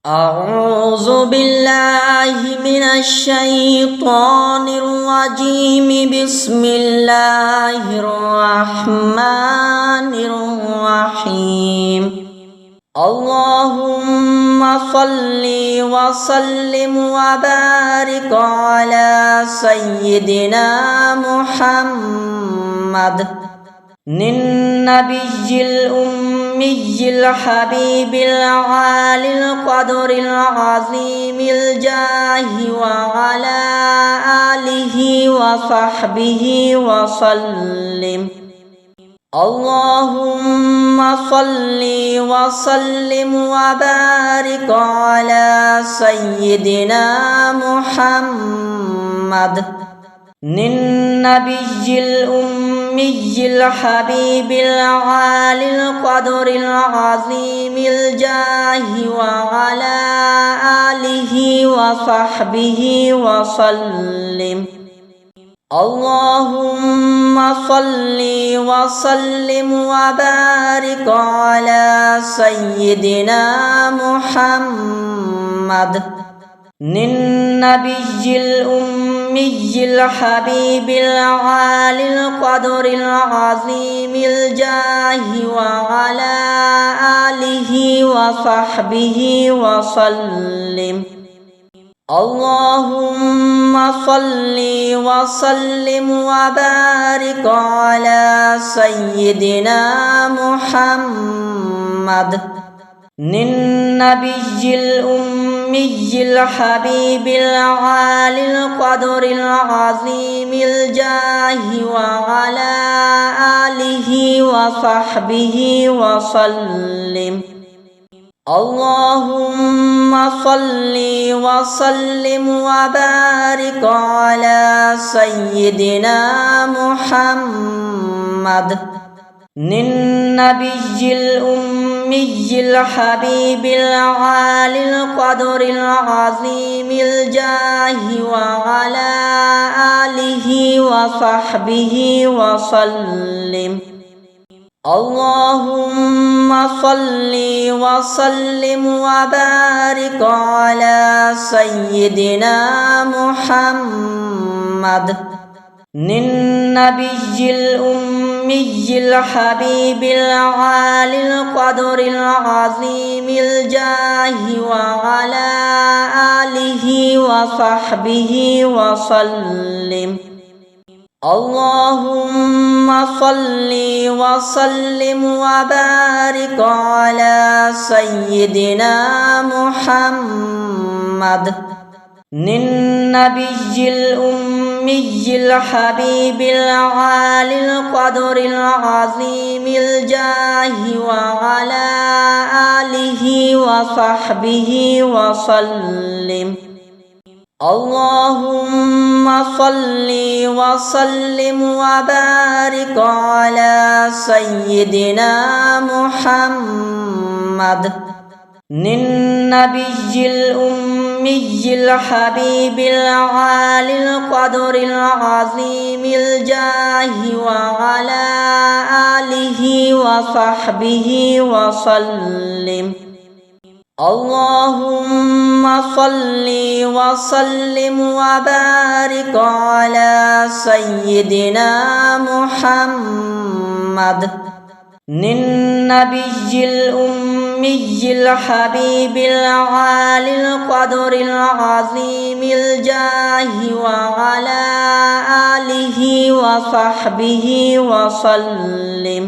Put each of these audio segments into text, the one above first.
أعوذ بالله من الشيطان الرجيم. بسم الله الرحمن الرحيم. اللهم صل وسلم وبارك على سيدنا محمد النبي الأمي الحبيب العالي القدر العظيم الجاه وعلى آله وصحبه وسلم. اللهم صل وسلم وبارك على سيدنا محمد النبي الأمي الحبيب العالي القدر العظيم الجاه وعلى آله وصحبه وسلم. اللهم صل وسلم وبارك على سيدنا محمد النبي الأمي الحبيب العالي القدر العظيم الجاه وعلى آله وصحبه وسلم. اللهم صل وسلم وبارك على سيدنا محمد النبي الأمي الحبيب العالي القدر العظيم الجاه وعلى آله وصحبه وسلم. اللهم صل وسلم وبارك على سيدنا محمد النبي الأمي الحبيب العالي القدر العظيم الجاه وعلى آله وصحبه وسلم. اللهم صل وسلم وبارك على سيدنا محمد النبي الأمي الحبيب العالي القدر العظيم الجاه وعلى آله وصحبه وسلم. اللهم صل وسلم وبارك على سيدنا محمد النبي الأمي الحبيب العالي القدر العظيم الجاه وعلى آله وصحبه وسلم. اللهم صل وسلم وبارك على سيدنا محمد النبي الأمي الحبيب العالي القدر العظيم الجاه وعلى آله وصحبه وسلم. اللهم صل وسلم وبارك على سيدنا محمد النبي الأمي الحبيب العالي القدر العظيم الجاه وعلى آله وصحبه وسلم.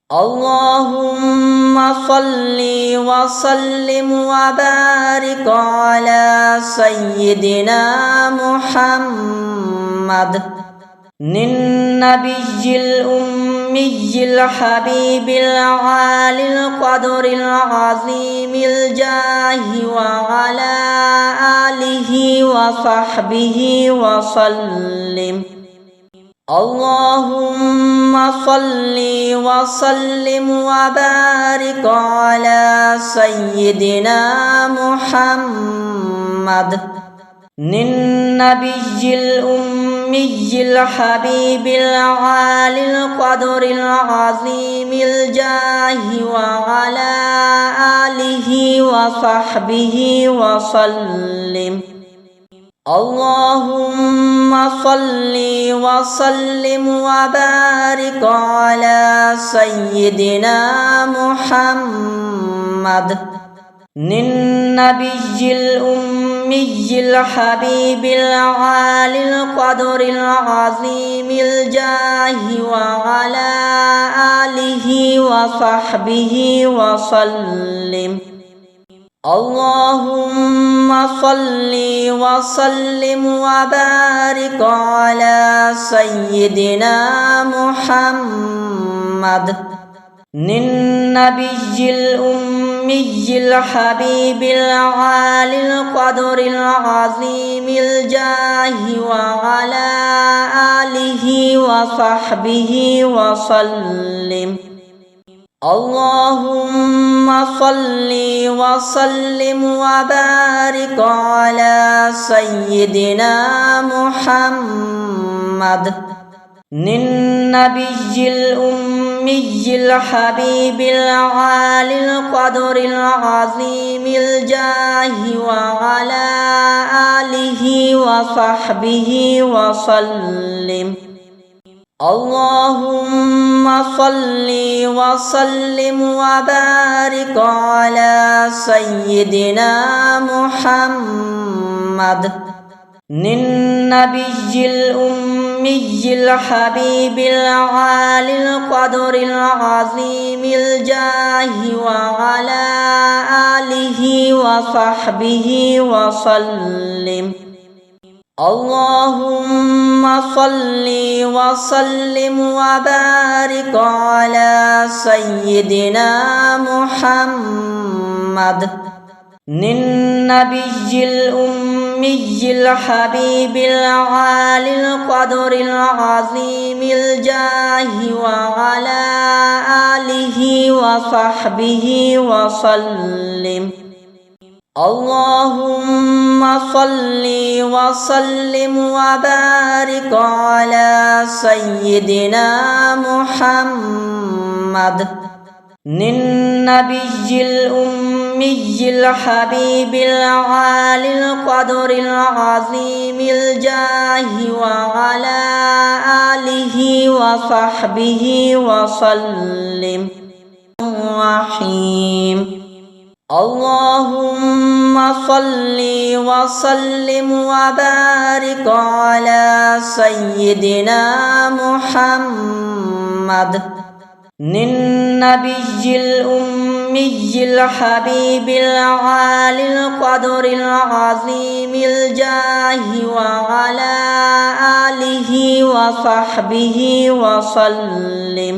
اللهم صل وسلم وبارك على سيدنا محمد النبي الأمي الحبيب العالي القدر العظيم الجاه وعلى آله وصحبه وسلم. اللهم صل وسلم وبارك على سيدنا محمد النبي الأمي الأمي الحبيب العالي القدر العظيم الجاه وعلى آله وصحبه وسلم. اللهم صل وسلم وبارك على سيدنا محمد النبي الأمي الحبيب العالي القدر العظيم الجاه وعلى آله وصحبه وسلم. اللهم صل وسلم وبارك على سيدنا محمد النبي الأمي الحبيب العالي القدر العظيم الجاه وعلى آله وصحبه وسلم. اللهم صل وسلم وبارك على سيدنا محمد النبي الأمي الحبيب العالي القدر العظيم الجاه وعلى آله وصحبه وسلم. اللهم صل وسلم وبارك على سيدنا محمد النبي الأمي الحبيب العالي القدر العظيم الجاه وعلى آله وصحبه وسلم. اللهم صل وسلم وبارك على سيدنا محمد النبي الأمي الحبيب العالي القدر العظيم الجاه وعلى آله وصحبه وسلم. اللهم صل وسلم وبارك على سيدنا محمد النبي الأمي الحبيب العالي القدر العظيم الجاه وعلى آله وصحبه وسلم. الرحيم. اللهم صل وسلم وبارك على سيدنا محمد النبي الأمي الحبيب العالي القدر العظيم الجاه وعلى آله وصحبه وسلم.